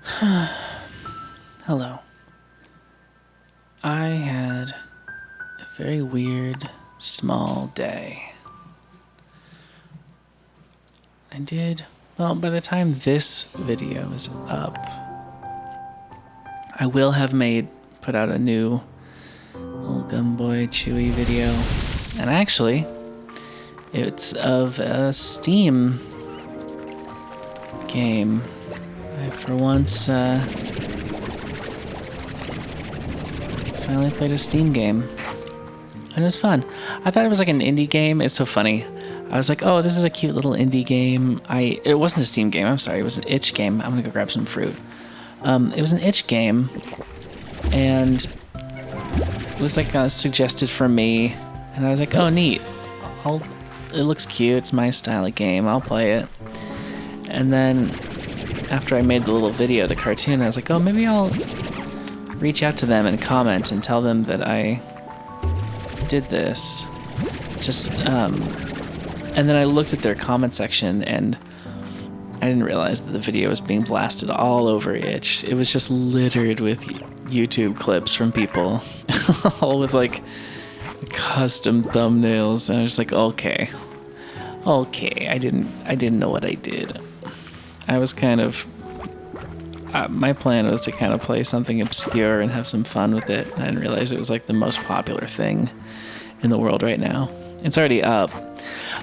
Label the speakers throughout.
Speaker 1: Hello. I had a very weird, small day. Well, by the time this video is up, I will have put out a new little Gumboy Chewy video. And actually, it's of a Steam game. I, for once, finally played a Steam game. And it was fun. I thought it was like an indie game. It's so funny. I was like, oh, this is a cute little indie game. It wasn't a Steam game, I'm sorry. It was an itch game. I'm gonna go grab some fruit. It was an itch game. And it was like suggested for me. And I was like, oh, neat. It looks cute. It's my style of game. I'll play it. And then after I made the little video, the cartoon, I was like, oh, maybe I'll reach out to them and comment and tell them that I did this. And then I looked at their comment section and I didn't realize that the video was being blasted all over itch. It was just littered with YouTube clips from people, all with like custom thumbnails. And I was like, okay, I didn't know what I did. I was kind of, my plan was to kind of play something obscure and have some fun with it. I didn't realize it was like the most popular thing in the world right now. It's already up.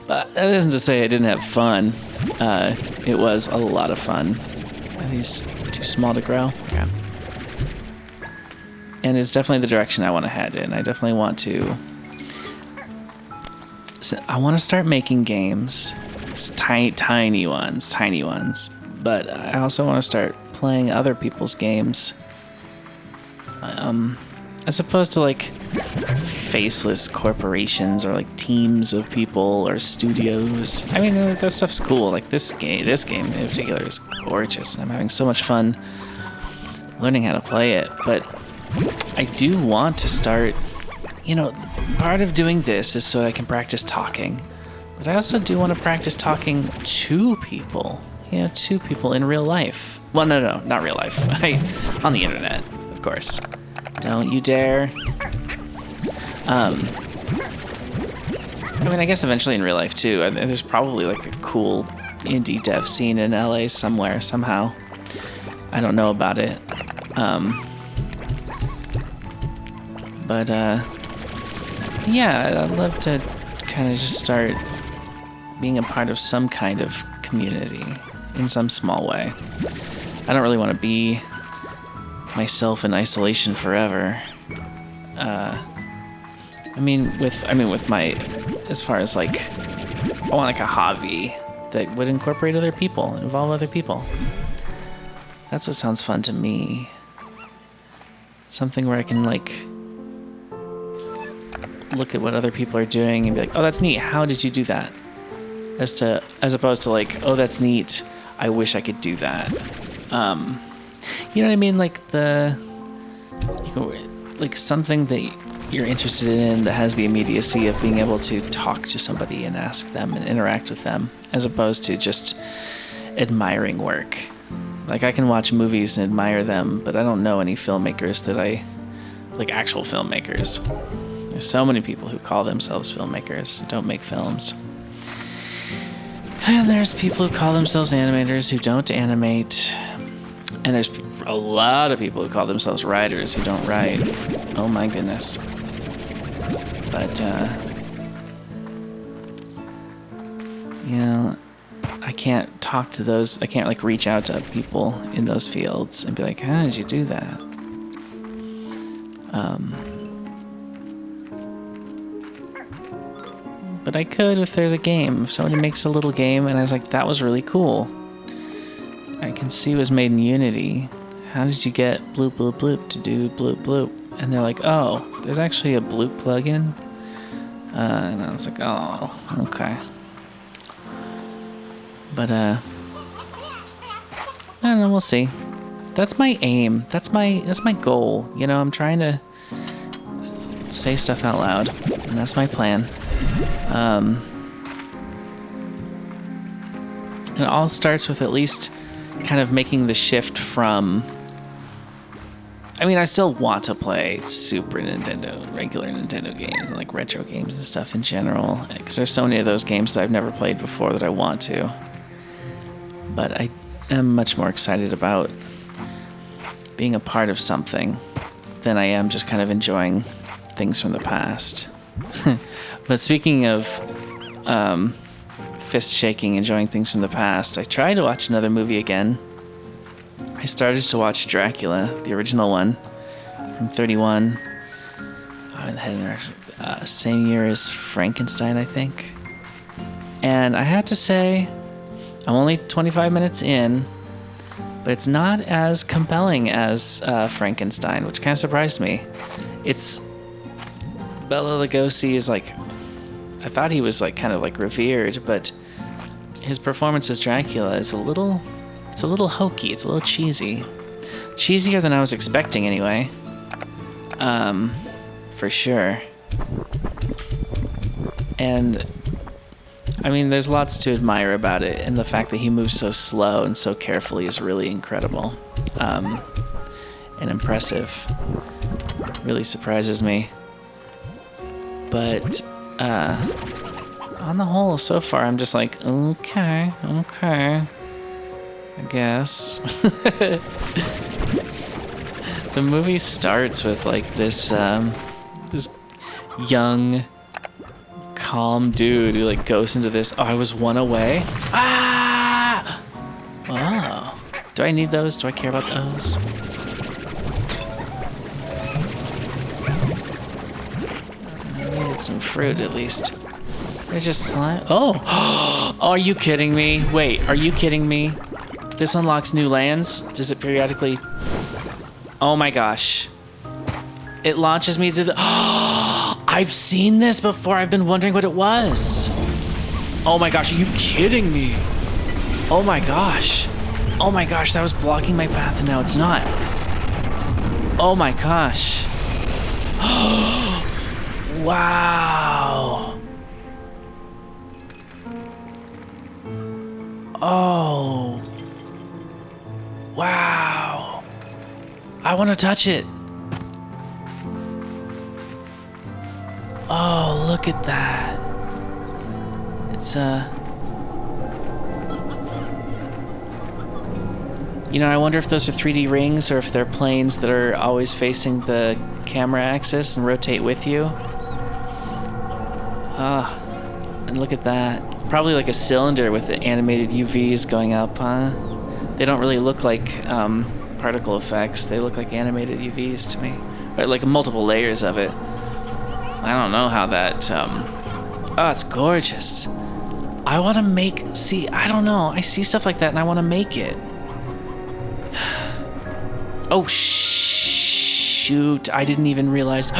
Speaker 1: But that isn't to say I didn't have fun. It was a lot of fun. Are these too small to grow? Yeah. And it's definitely the direction I want to head in. I definitely want to... I want to start making games. Tiny ones. But I also want to start playing other people's games. As opposed to like faceless corporations or like teams of people or studios. I mean, that stuff's cool. Like this game in particular is gorgeous. I'm having so much fun learning how to play it. But I do want to start, part of doing this is so I can practice talking. But I also do want to practice talking to people, to people in real life. Well, no, not real life. On the internet, of course. Don't you dare. I mean, I guess eventually in real life too. There's probably like a cool indie dev scene in LA somewhere, somehow. I don't know about it. But yeah, I'd love to kind of just start being a part of some kind of community in some small way. I don't really want to be myself in isolation forever. With my, as far as like, I want like a hobby that would incorporate other people, involve other people. That's what sounds fun to me. Something where I can like look at what other people are doing and be like, oh, that's neat. How did you do that? As opposed to like, oh, that's neat. I wish I could do that. You know what I mean? Like something that you're interested in that has the immediacy of being able to talk to somebody and ask them and interact with them, as opposed to just admiring work. Like I can watch movies and admire them, but I don't know any filmmakers like actual filmmakers. There's so many people who call themselves filmmakers who don't make films. And there's people who call themselves animators who don't animate. And there's a lot of people who call themselves writers who don't write. Oh my goodness. But, I can't talk to those. I can't like reach out to people in those fields and be like, how did you do that? But I could if there's a game. If somebody makes a little game and I was like, that was really cool. I can see it was made in Unity. How did you get bloop bloop bloop to do bloop bloop? And they're like, oh, there's actually a bloop plugin. And I was like, oh, okay. But I don't know. We'll see. That's my aim. That's my goal. I'm trying to say stuff out loud, and that's my plan. It all starts with at least kind of making the shift from... I mean, I still want to play Super Nintendo, regular Nintendo games, and like retro games and stuff in general, because there's so many of those games that I've never played before that I want to. But I am much more excited about being a part of something than I am just kind of enjoying things from the past. But speaking of fist shaking, enjoying things from the past, I tried to watch another movie again. I started to watch Dracula, the original one from 31. Same year as Frankenstein, I think. And I had to say, I'm only 25 minutes in, but it's not as compelling as Frankenstein, which kind of surprised me. It's... Bela Lugosi is like... I thought he was like kind of like revered, but his performance as Dracula is a little... It's a little hokey. It's a little cheesy. Cheesier than I was expecting, anyway. For sure. And, I mean, there's lots to admire about it, and the fact that he moves so slow and so carefully is really incredible. And impressive. Really surprises me. But, on the whole, so far, I'm just like, okay. I guess. The movie starts with like this this young, calm dude who like goes into this. Oh, I was one away. Ah! Oh, do I need those? Do I care about those? I needed some fruit at least. They're just slime. Oh, are you kidding me? Wait, are you kidding me? This unlocks new lands. Does it periodically? Oh my gosh. It launches me to the... I've seen this before. I've been wondering what it was. Oh my gosh, are you kidding me? Oh my gosh. Oh my gosh, that was blocking my path and now it's not. Oh my gosh. Wow. Oh. Wow. I want to touch it. Oh, look at that. It's you know, I wonder if those are 3D rings or if they're planes that are always facing the camera axis and rotate with you. Ah, and look at that. Probably like a cylinder with the animated UVs going up, huh? They don't really look like particle effects. They look like animated UVs to me. Or like multiple layers of it. I don't know how that... Oh, it's gorgeous. I want to make... See, I don't know. I see stuff like that and I want to make it. Oh, shoot. I didn't even realize... No.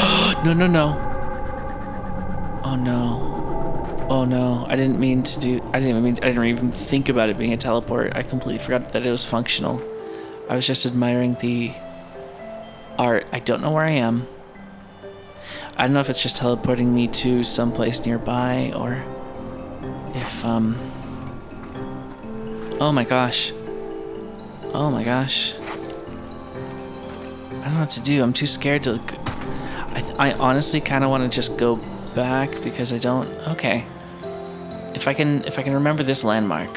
Speaker 1: Oh, no. Oh no, I didn't even think about it being a teleport. I completely forgot that it was functional. I was just admiring the art. I don't know where I am. I don't know if it's just teleporting me to someplace nearby or if, oh my gosh. Oh my gosh. I don't know what to do. I'm too scared to... I honestly kind of want to just go back because I don't... Okay. If I can remember this landmark,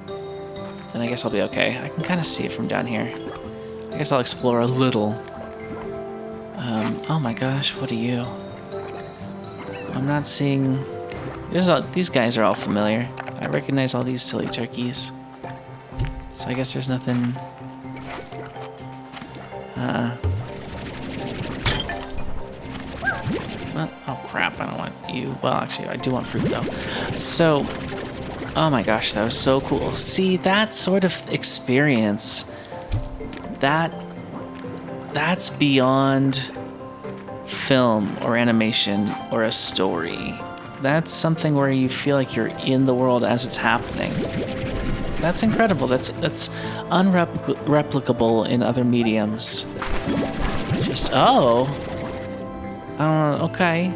Speaker 1: then I guess I'll be okay. I can kind of see it from down here. I guess I'll explore a little. Oh my gosh, what are you? I'm not seeing... These guys are all familiar. I recognize all these silly turkeys. So I guess there's nothing... Oh crap, I don't want you. Well, actually, I do want fruit though. So, oh my gosh, that was so cool. See, that sort of experience, that's beyond film or animation or a story. That's something where you feel like you're in the world as it's happening. That's incredible. That's unreplicable in other mediums. Just, oh. I don't know, okay.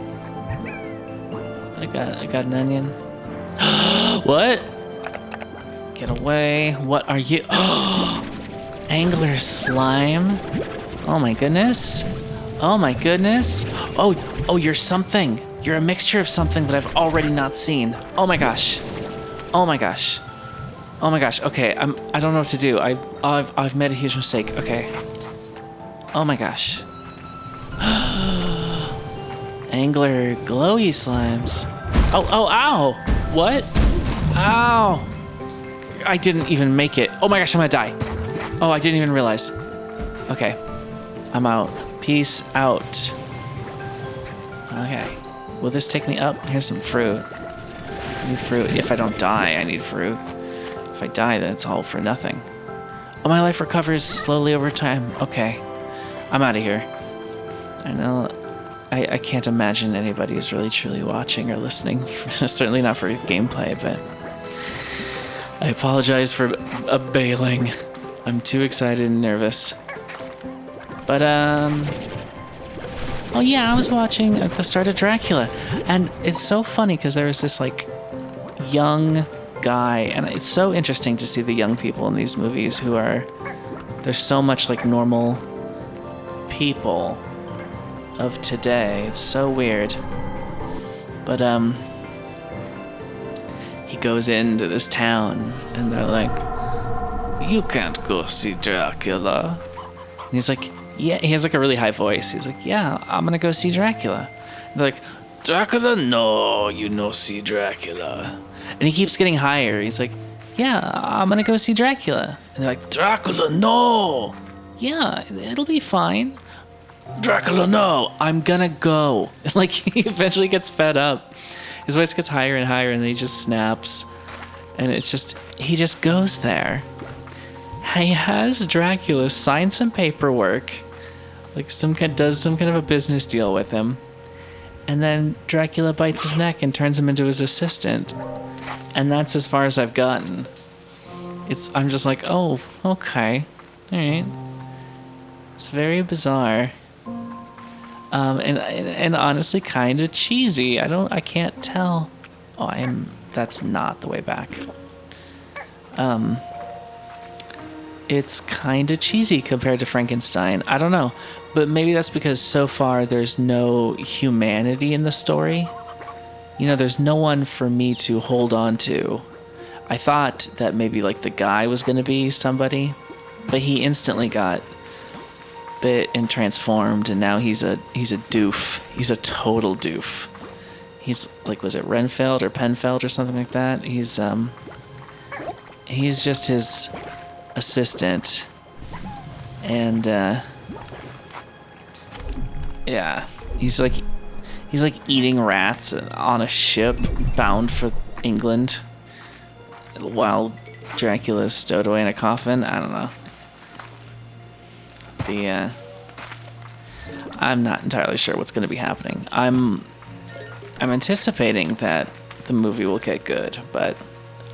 Speaker 1: I got an onion. What? Get away. What are you? Angler slime. Oh my goodness. Oh my goodness. Oh, you're something. You're a mixture of something that I've already not seen. Oh my gosh. Oh my gosh. Oh my gosh. Okay, I don't know what to do. I've made a huge mistake. Okay. Oh my gosh. Angler glowy slimes. Oh, ow. What? Ow. I didn't even make it. Oh my gosh, I'm gonna die. Oh, I didn't even realize. Okay. I'm out. Peace out. Okay. Will this take me up? Here's some fruit. I need fruit. If I don't die, I need fruit. If I die, then it's all for nothing. Oh, my life recovers slowly over time. Okay. I'm out of here. I know. I can't imagine anybody is really truly watching or listening. Certainly not for gameplay, but I apologize for bailing. I'm too excited and nervous. But, oh yeah, I was watching at the start of Dracula, and it's so funny because there was this, like, young guy, and it's so interesting to see the young people in these movies who are, there's so much, like, normal people of today. It's so weird. But, he goes into this town, and they're like, "You can't go see Dracula." And he's like, yeah, he has like a really high voice. He's like, "Yeah, I'm gonna go see Dracula." And they're like, "Dracula? No, you no see Dracula." And he keeps getting higher. He's like, "Yeah, I'm gonna go see Dracula." And they're like, "Dracula? No." "Yeah, it'll be fine." "Dracula, no, I'm gonna go." Like, he eventually gets fed up. His voice gets higher and higher, and then he just snaps. And it's just, he just goes there. He has Dracula sign some paperwork, like does some kind of a business deal with him, and then Dracula bites his neck and turns him into his assistant. And that's as far as I've gotten. I'm just like, oh, okay, all right. It's very bizarre. And honestly kind of cheesy. I can't tell. Oh, that's not the way back. It's kind of cheesy compared to Frankenstein. I don't know, but maybe that's because so far there's no humanity in the story. You know, there's no one for me to hold on to. I thought that maybe like the guy was going to be somebody, but he instantly got bit and transformed, and now he's a doof. He's a total doof. He's like, was it Renfeld or Penfeld or something like that? He's just his assistant, and yeah, he's like eating rats on a ship bound for England while Dracula's stowed away in a coffin. I don't know. I'm not entirely sure what's going to be happening. I'm anticipating that the movie will get good, but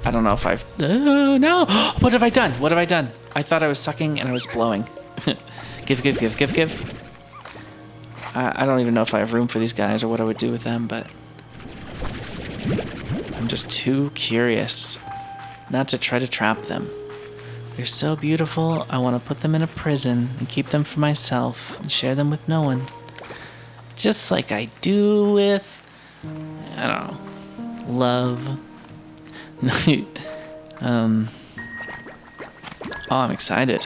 Speaker 1: I don't know if I've... no! What have I done? What have I done? I thought I was sucking and I was blowing. Give. I don't even know if I have room for these guys or what I would do with them, but I'm just too curious not to try to trap them. They're so beautiful, I want to put them in a prison and keep them for myself and share them with no one. Just like I do with, I don't know, love. Oh, I'm excited.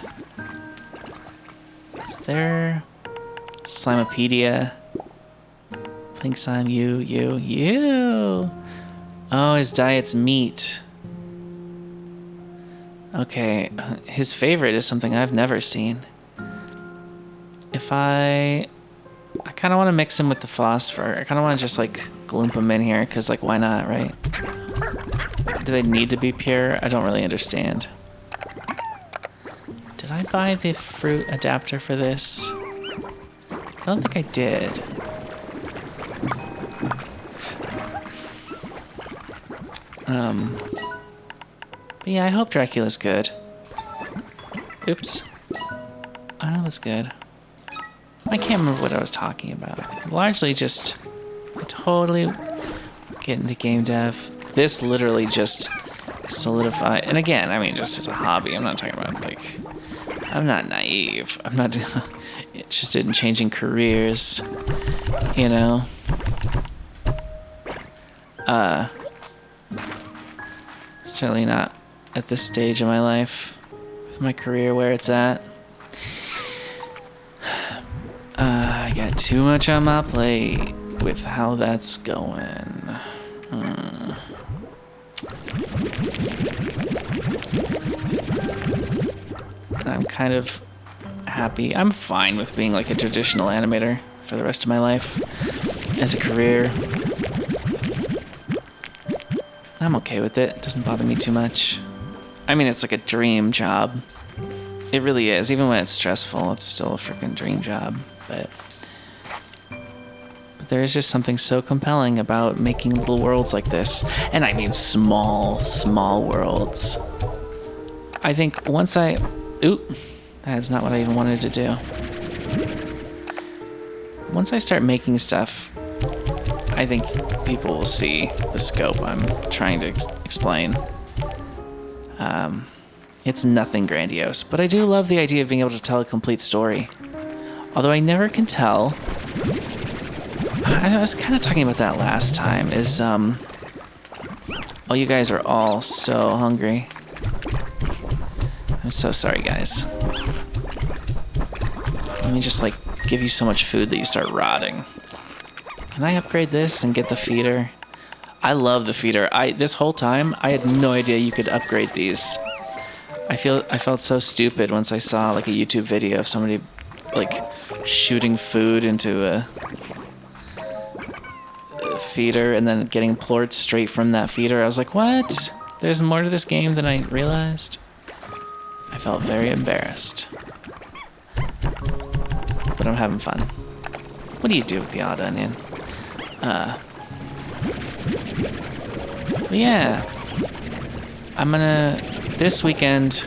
Speaker 1: Is there Slimepedia? Pink slime, you. Oh, his diet's meat. Okay, his favorite is something I've never seen. If I kind of want to mix him with the phosphor. I kind of want to just like gloop him in here, because like why not, right? Do they need to be pure? I don't really understand. Did I buy the fruit adapter for this? I don't think I did. But yeah, I hope Dracula's good. Oops. That was good. I can't remember what I was talking about. Largely just... I totally get into game dev. This literally just solidify. And again, I mean, just as a hobby. I'm not talking about, like, I'm not naive. I'm not interested in changing careers, you know? Certainly not at this stage of my life with my career where it's at. I got too much on my plate with how that's going. And I'm kind of happy. I'm fine with being like a traditional animator for the rest of my life as a career. I'm okay with it. It doesn't bother me too much. I mean, it's like a dream job. It really is. Even when it's stressful, it's still a freaking dream job. But there is just something so compelling about making little worlds like this. And I mean small, small worlds. I think once I... Oop, that's not what I even wanted to do. Once I start making stuff, I think people will see the scope I'm trying to explain. It's nothing grandiose, but I do love the idea of being able to tell a complete story. Although I never can tell. I was kind of talking about that last time, is, oh, you guys are all so hungry. I'm so sorry, guys. Let me just, like, give you so much food that you start rotting. Can I upgrade this and get the feeder? I love the feeder. This whole time, I had no idea you could upgrade these. I felt so stupid once I saw, like, a YouTube video of somebody, like, shooting food into a feeder and then getting plorts straight from that feeder. I was like, what? There's more to this game than I realized. I felt very embarrassed. But I'm having fun. What do you do with the odd onion? But yeah. I'm gonna... This weekend...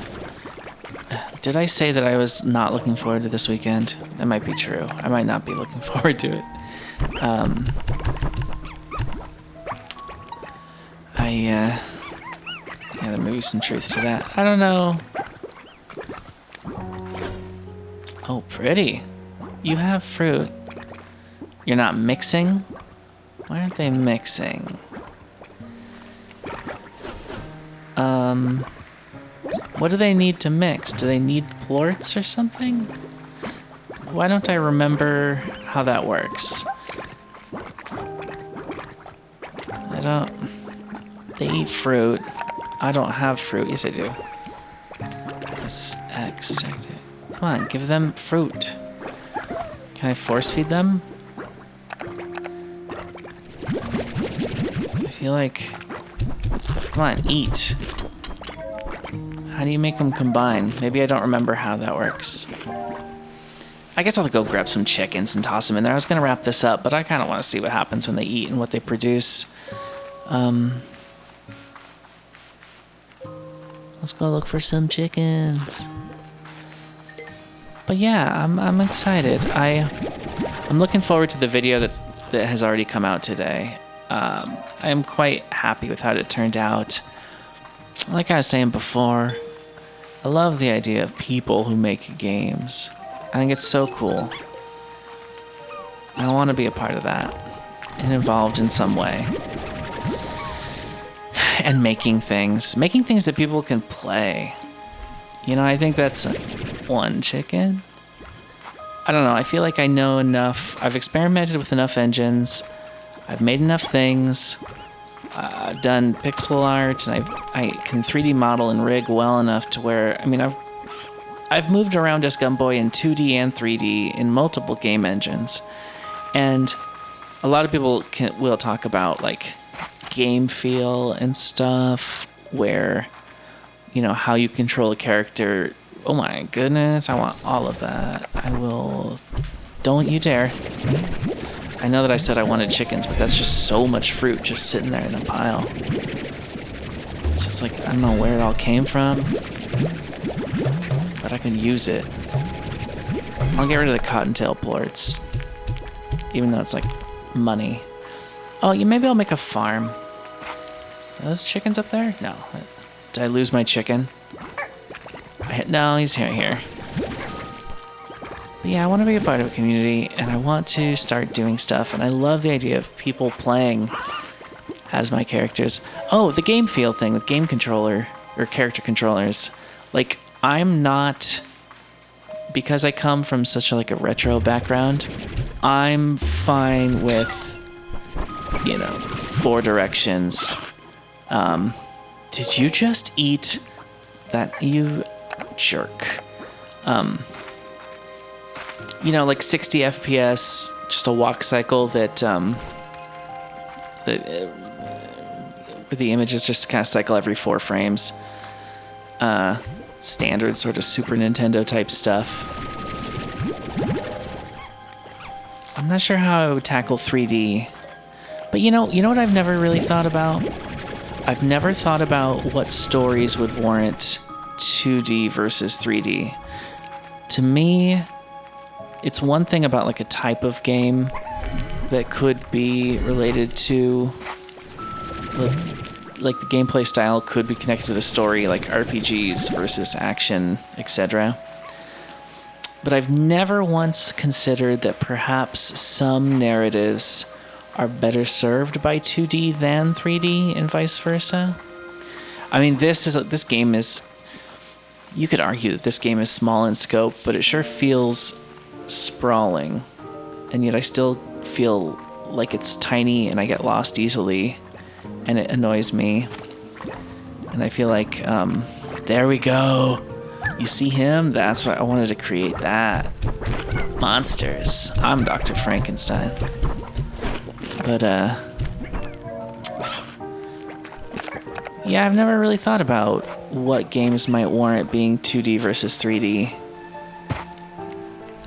Speaker 1: Did I say that I was not looking forward to this weekend? That might be true. I might not be looking forward to it. Yeah, there may be some truth to that. I don't know. Oh, pretty. You have fruit. You're not mixing? Why aren't they mixing? What do they need to mix? Do they need plorts or something? Why don't I remember how that works? I don't... They eat fruit. I don't have fruit. Yes, I do. Let's extract it. Come on, give them fruit. Can I force feed them? I feel like... Come on, eat. How do you make them combine? Maybe I don't remember how that works. I guess I'll go grab some chickens and toss them in there. I was going to wrap this up, but I kind of want to see what happens when they eat and what they produce. Let's go look for some chickens. But yeah, I'm excited. I'm looking forward to the video that has already come out today. I am quite happy with how it turned out. Like I was saying before, I love the idea of people who make games. I think it's so cool. I want to be a part of that and involved in some way. And making things that people can play. You know, I think that's one chicken. I don't know, I feel like I know enough. I've experimented with enough engines. I've made enough things. I've done pixel art, and I can 3D model and rig well enough to where, I mean, I've moved around as Gumboy in 2D and 3D in multiple game engines. And a lot of people will talk about, like, game feel and stuff, where, you know, how you control a character. Oh my goodness, I want all of that. I will... Don't you dare. I know that I said I wanted chickens, but that's just so much fruit just sitting there in a pile. Just like, I don't know where it all came from, but I can use it. I'll get rid of the cottontail plorts, even though it's like money. Oh, maybe I'll make a farm. Are those chickens up there? No. Did I lose my chicken? No, he's here. But yeah, I want to be a part of a community, and I want to start doing stuff, and I love the idea of people playing as my characters. Oh, the game feel thing with game controller, or character controllers. Like, I'm not... Because I come from such a retro background, I'm fine with, 4 directions. Did you just eat that, you jerk? 60 FPS, just a walk cycle that where the images just kind of cycle every 4 frames. Standard sort of Super Nintendo type stuff. I'm not sure how I would tackle 3D, but you know what I've never really thought about? I've never thought about what stories would warrant 2D versus 3D. To me, it's one thing about a type of game that could be related to like the gameplay style could be connected to the story, like RPGs versus action, etc. But I've never once considered that perhaps some narratives are better served by 2D than 3D and vice versa. I mean, this game is... You could argue that this game is small in scope, but it sure feels sprawling. And yet I still feel like it's tiny and I get lost easily. And it annoys me. And I feel like, there we go. You see him? That's what I wanted to create, that. Monsters. I'm Dr. Frankenstein. But, yeah, I've never really thought about what games might warrant being 2D versus 3D.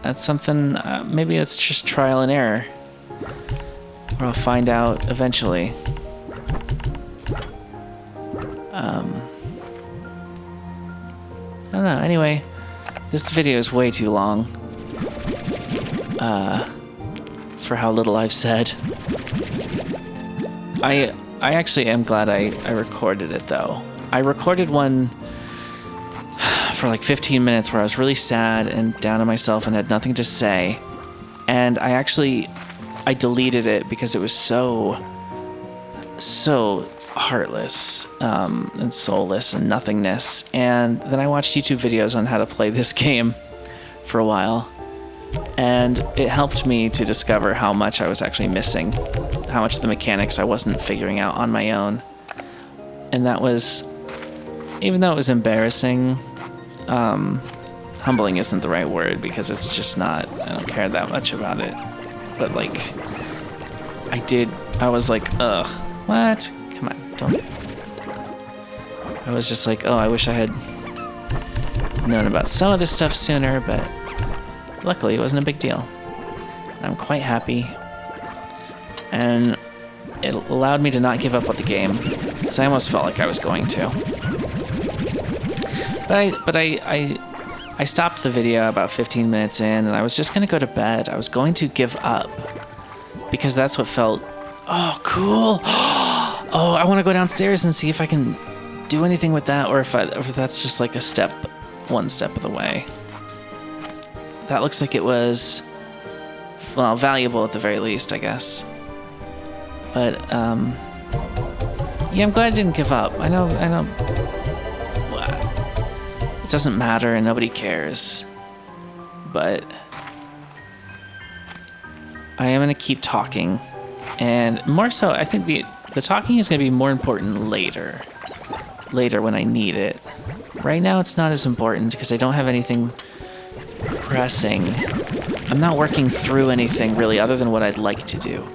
Speaker 1: That's something, maybe it's just trial and error. Or I'll find out eventually. I don't know. Anyway, this video is way too long for how little I've said. I actually am glad I recorded it, though. I recorded one for 15 minutes where I was really sad and down on myself and had nothing to say. And I deleted it because it was so heartless and soulless and nothingness. And then I watched YouTube videos on how to play this game for a while, and it helped me to discover how much I was actually missing, how much of the mechanics I wasn't figuring out on my own. And that was, even though it was embarrassing, humbling isn't the right word because it's just not, I don't care that much about it. But I was like, ugh, what? Come on, don't. I was just like, oh, I wish I had known about some of this stuff sooner, but luckily it wasn't a big deal. I'm quite happy. And it allowed me to not give up on the game, because I almost felt like I was going to. But I stopped the video about 15 minutes in, and I was just going to go to bed. I was going to give up, because that's what felt, oh, cool. Oh, I want to go downstairs and see if I can do anything with that, or if that's just one step of the way. That looks like it was, well, valuable at the very least, I guess. But, yeah, I'm glad I didn't give up. I know, it doesn't matter and nobody cares. But I am going to keep talking. And more so, I think the talking is going to be more important later. Later when I need it. Right now it's not as important because I don't have anything pressing. I'm not working through anything really other than what I'd like to do.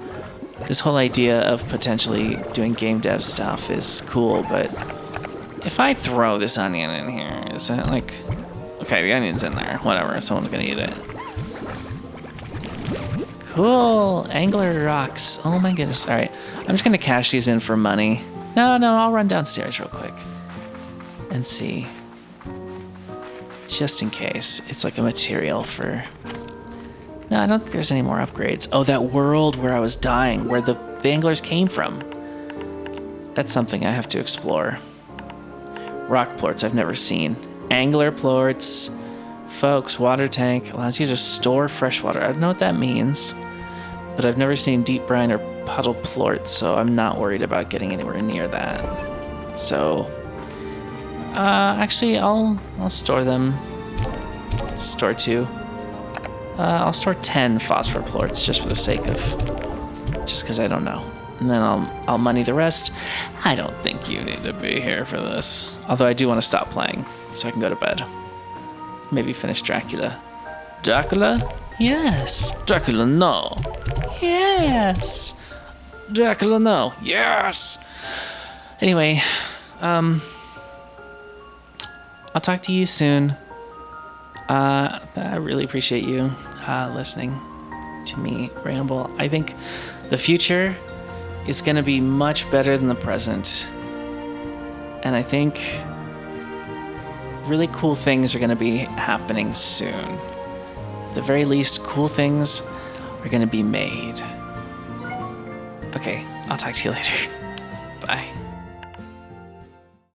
Speaker 1: This whole idea of potentially doing game dev stuff is cool, but if I throw this onion in here, is that okay, the onion's in there, whatever, someone's gonna eat it. Cool, angler rocks, oh my goodness. All right, I'm just gonna cash these in for money. No, I'll run downstairs real quick and see. Just in case. It's like a material for... No, I don't think there's any more upgrades. Oh, that world where I was dying, where the anglers came from. That's something I have to explore. rock plorts I've never seen. Angler plorts. Folks, water tank allows you to store fresh water. I don't know what that means, but I've never seen deep brine or puddle plorts, so I'm not worried about getting anywhere near that. So, actually, I'll store them. Store 2. I'll store 10 phosphor plorts just for the sake of, just because I don't know. And then I'll money the rest. I don't think you need to be here for this. Although I do want to stop playing so I can go to bed. Maybe finish Dracula. Dracula? Yes. Dracula, no. Yes. Dracula, no. Yes. Anyway, I'll talk to you soon. I really appreciate you listening to me ramble. I think the future is going to be much better than the present. And I think really cool things are going to be happening soon. At the very least, cool things are going to be made. Okay, I'll talk to you later. Bye.